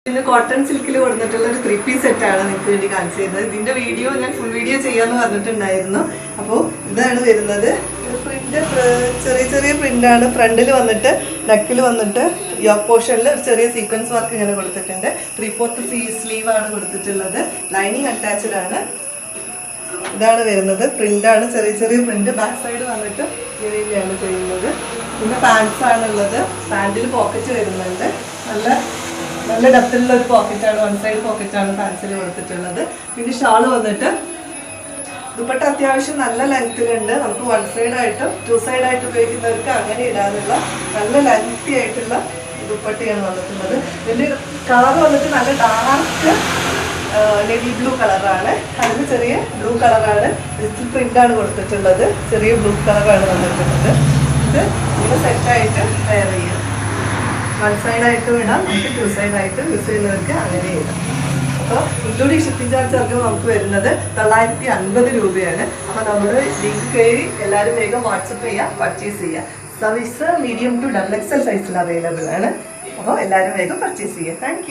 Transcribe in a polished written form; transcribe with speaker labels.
Speaker 1: ഇന്ന് കോട്ടൺ സിൽക്കിൽ കൊടുത്തിട്ടുള്ള ഒരു 3-piece സെറ്റാണ് നിങ്ങൾക്ക് വേണ്ടി കാണിച്ചു തരുന്നത്. ഇതിന്റെ വീഡിയോ ഞാൻ ഫുൾ വീഡിയോ ചെയ്യാന്ന് പറഞ്ഞിട്ടുണ്ടായിരുന്നു. അപ്പോൾ ഇതാണ് വരുന്നത്. പ്രിന്റ് ചെറിയ ചെറിയ പ്രിന്റാണ്. ഫ്രണ്ടിൽ വന്നിട്ട് നെക്കിൽ വന്നിട്ട് യോക്ക് പോർഷനിൽ ഒരു ചെറിയ സീക്വൻസ് വർക്ക് ഇങ്ങനെ കൊടുത്തിട്ടുണ്ട്. 3/4 സ്ലീവ് ആണ് കൊടുത്തിട്ടുള്ളത്. ലൈനിങ് അറ്റാച്ച്ഡ് ആണ്. ഇതാണ് വരുന്നത്. പ്രിന്റാണ്, ചെറിയ ചെറിയ പ്രിന്റ്. ബാക്ക് സൈഡ് വന്നിട്ട് ഇങ്ങനെയാണ് ചെയ്യുന്നത്. പിന്നെ പാൻസ് ആണുള്ളത്. പാൻറ്റിൽ പോക്കറ്റ് വരുന്നുണ്ട്. നല്ല ഡെപ്തിലുള്ള ഒരു പോക്കറ്റാണ്, വൺ സൈഡ് പോക്കറ്റാണ് പാൻസിൽ കൊടുത്തിട്ടുള്ളത്. പിന്നെ ഷാള് വന്നിട്ട് ദുപ്പട്ട അത്യാവശ്യം നല്ല ലെങ്ത്തിലുണ്ട്. നമുക്ക് വൺ സൈഡായിട്ടും 2 സൈഡായിട്ട് ഉപയോഗിക്കുന്നവർക്ക് അങ്ങനെ ഇടാനുള്ള നല്ല ലെങ്തി ആയിട്ടുള്ള ദുപ്പട്ടയാണ് വന്നിട്ടുള്ളത്. ഇതിൻ്റെ കളർ വന്നിട്ട് നല്ല ഡാർക്ക് നേവി ബ്ലൂ കളറാണ്. അതിന് ചെറിയ ബ്ലൂ കളറാണ്. ഡിജിറ്റൽ പ്രിൻ്റാണ് കൊടുത്തിട്ടുള്ളത്. ചെറിയ ബ്ലൂ കളറാണ് വന്നിട്ടുള്ളത്. ഇത് ഇങ്ങനെ സെറ്റായിട്ട് വെയർ ചെയ്യാം. വൺ സൈഡായിട്ടും ഇടാം, നമുക്ക് 2 സൈഡായിട്ടും യൂസ് ചെയ്യുന്നവർക്ക് അങ്ങനെ ഇടാം. അപ്പോൾ ഇൻക്ലൂഡിങ് ഷിപ്പിംഗ് ചാർജ് ഒക്കെ നമുക്ക് വരുന്നത് 950 രൂപയാണ്. അപ്പോൾ നമ്മൾ ലിങ്ക് കയറി എല്ലാവരും വേഗം വാട്സപ്പ് ചെയ്യുക, പർച്ചേസ് ചെയ്യുക. സർവീസ് മീഡിയം ടു XXL സൈസിൽ അവൈലബിൾ ആണ്. അപ്പോൾ എല്ലാവരും വേഗം പർച്ചേസ് ചെയ്യുക. താങ്ക്